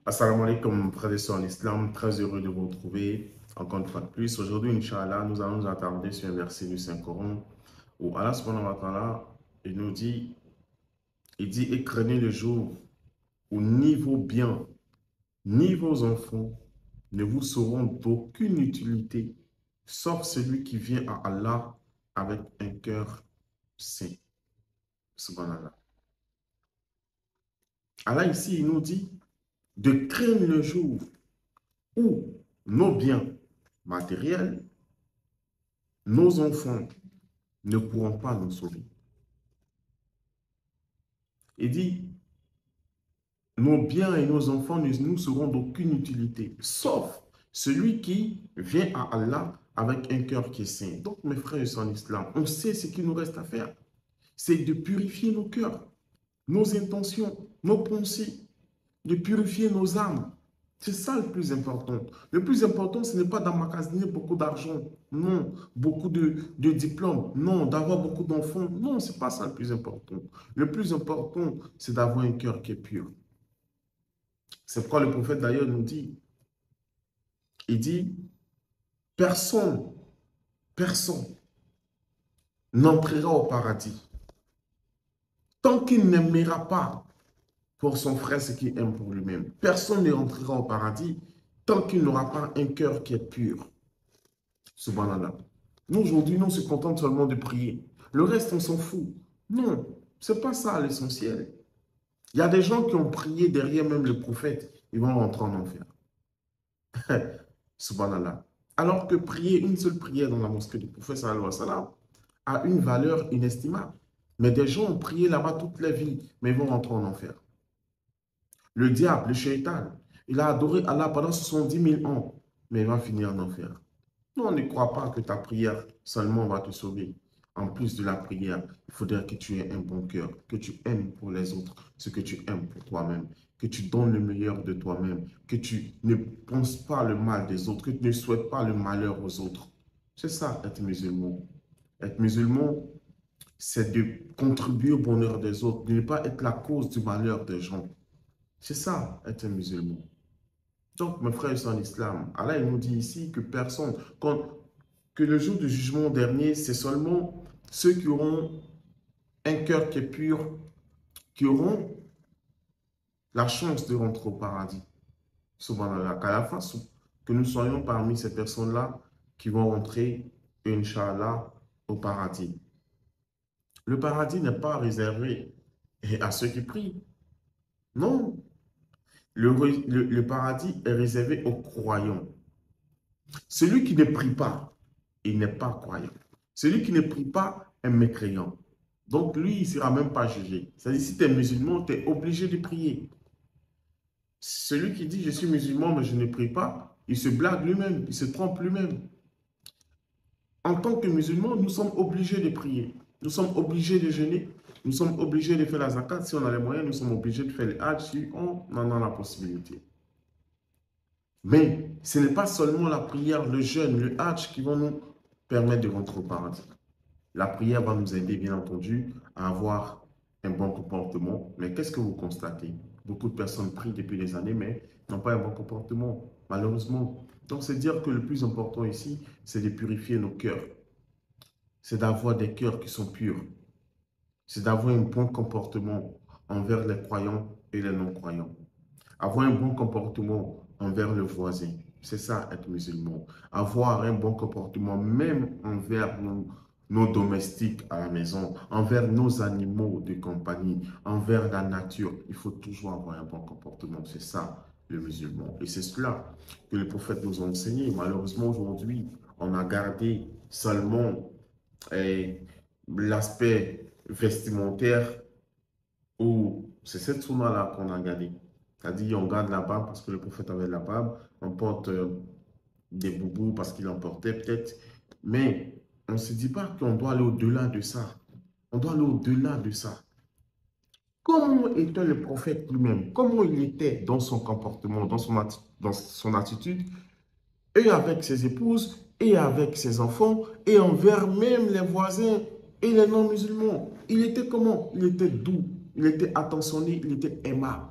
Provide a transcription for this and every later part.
Assalamu alaikum, frères et sœurs en islam, très heureux de vous retrouver encore une fois de plus. Aujourd'hui, Inch'Allah, nous allons nous attarder sur un verset du Saint-Coran où Allah subhanahu wa ta'ala, il dit, et craignez le jour où ni vos biens, ni vos enfants ne vous seront d'aucune utilité, sauf celui qui vient à Allah avec un cœur saint. Subhanallah. Allah ici, il nous dit de craindre le jour où nos biens matériels, nos enfants ne pourront pas nous sauver. Il dit, nos biens et nos enfants ne nous seront d'aucune utilité, sauf celui qui vient à Allah avec un cœur qui est saint. Donc, mes frères et sœurs en islam, on sait ce qu'il nous reste à faire. C'est de purifier nos cœurs, nos intentions, nos pensées, de purifier nos âmes. C'est ça le plus important. Le plus important, ce n'est pas d'emmagasiner beaucoup d'argent, non, beaucoup de diplômes, non, d'avoir beaucoup d'enfants. Non, ce n'est pas ça le plus important. Le plus important, c'est d'avoir un cœur qui est pur. C'est pourquoi le prophète d'ailleurs nous dit, il dit, personne, personne n'entrera au paradis tant qu'il n'aimera pas pour son frère ce qu'il aime pour lui-même. Personne ne rentrera au paradis tant qu'il n'aura pas un cœur qui est pur. Subhanallah. Nous, aujourd'hui, nous, on se contente seulement de prier. Le reste, on s'en fout. Non, ce n'est pas ça l'essentiel. Il y a des gens qui ont prié derrière même le prophète, ils vont rentrer en enfer. Subhanallah. Alors que prier une seule prière dans la mosquée du prophète sallallahu alayhi wa sallam a une valeur inestimable. Mais des gens ont prié là-bas toute la vie, mais ils vont rentrer en enfer. Le diable, le shaitan, il a adoré Allah pendant 70 000 ans, mais il va finir en enfer. Non, ne crois pas que ta prière seulement va te sauver. En plus de la prière, il faudrait que tu aies un bon cœur, que tu aimes pour les autres ce que tu aimes pour toi-même, que tu donnes le meilleur de toi-même, que tu ne penses pas le mal des autres, que tu ne souhaites pas le malheur aux autres. C'est ça, être musulman. Être musulman, c'est de contribuer au bonheur des autres, de ne pas être la cause du malheur des gens. C'est ça, être un musulman. Donc, mes frères et sœurs en islam, Allah il nous dit ici que personne, que le jour du jugement dernier, c'est seulement ceux qui auront un cœur qui est pur, qui auront la chance de rentrer au paradis. Subhanallah, qu'à la fin, que nous soyons parmi ces personnes-là qui vont rentrer, Inch'Allah, au paradis. Le paradis n'est pas réservé à ceux qui prient. Non, le paradis est réservé aux croyants. Celui qui ne prie pas, il n'est pas croyant. Celui qui ne prie pas est mécréant. Donc lui, il ne sera même pas jugé. C'est-à-dire, si tu es musulman, tu es obligé de prier. Celui qui dit, je suis musulman, mais je ne prie pas, il se blague lui-même, il se trompe lui-même. En tant que musulman, nous sommes obligés de prier. Nous sommes obligés de jeûner. Nous sommes obligés de faire la zakat. Si on a les moyens, nous sommes obligés de faire le hajj si on en a la possibilité. Mais ce n'est pas seulement la prière, le jeûne, le hajj qui vont nous permettre de rentrer au paradis. La prière va nous aider, bien entendu, à avoir un bon comportement. Mais qu'est-ce que vous constatez? Beaucoup de personnes prient depuis des années, mais n'ont pas un bon comportement, malheureusement. Donc, c'est dire que le plus important ici, c'est de purifier nos cœurs. C'est d'avoir des cœurs qui sont purs. C'est d'avoir un bon comportement envers les croyants et les non-croyants. Avoir un bon comportement envers le voisin. C'est ça, être musulman. Avoir un bon comportement même envers nos domestiques à la maison, envers nos animaux de compagnie, envers la nature. Il faut toujours avoir un bon comportement. C'est ça, le musulman. Et c'est cela que le prophète nous a enseigné. Malheureusement, aujourd'hui, on a gardé seulement l'aspect vestimentaire ou c'est cette sunna-là qu'on a gardé. C'est-à-dire, on garde la barbe parce que le prophète avait la barbe, on porte des boubous parce qu'il en portait peut-être, mais on ne se dit pas qu'on doit aller au-delà de ça. On doit aller au-delà de ça. Comment était le prophète lui-même? Comment il était dans son comportement, dans son attitude, et avec ses épouses, et avec ses enfants, et envers même les voisins et les non-musulmans? Il était comment? Il était doux, il était attentionné, il était aimable.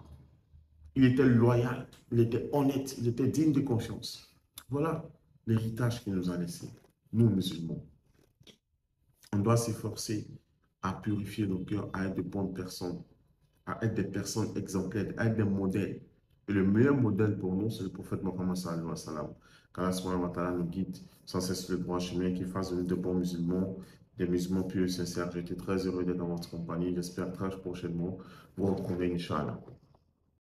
il était loyal, il était honnête, il était digne de confiance. Voilà l'héritage qu'il nous a laissé, nous musulmans. On doit s'efforcer à purifier nos cœurs, à être de bonnes personnes, à être des personnes exemplaires, à être des modèles. Et le meilleur modèle pour nous, c'est le prophète Mohammed sallallahu alayhi wa sallam. Qu'Allah subhanahu wa ta'ala nous guide sans cesse le droit chemin, qu'il fasse de nous de bons musulmans, des musulmans pieux et sincères. J'étais très heureux d'être dans votre compagnie. J'espère très prochainement vous retrouver, Inch'Allah.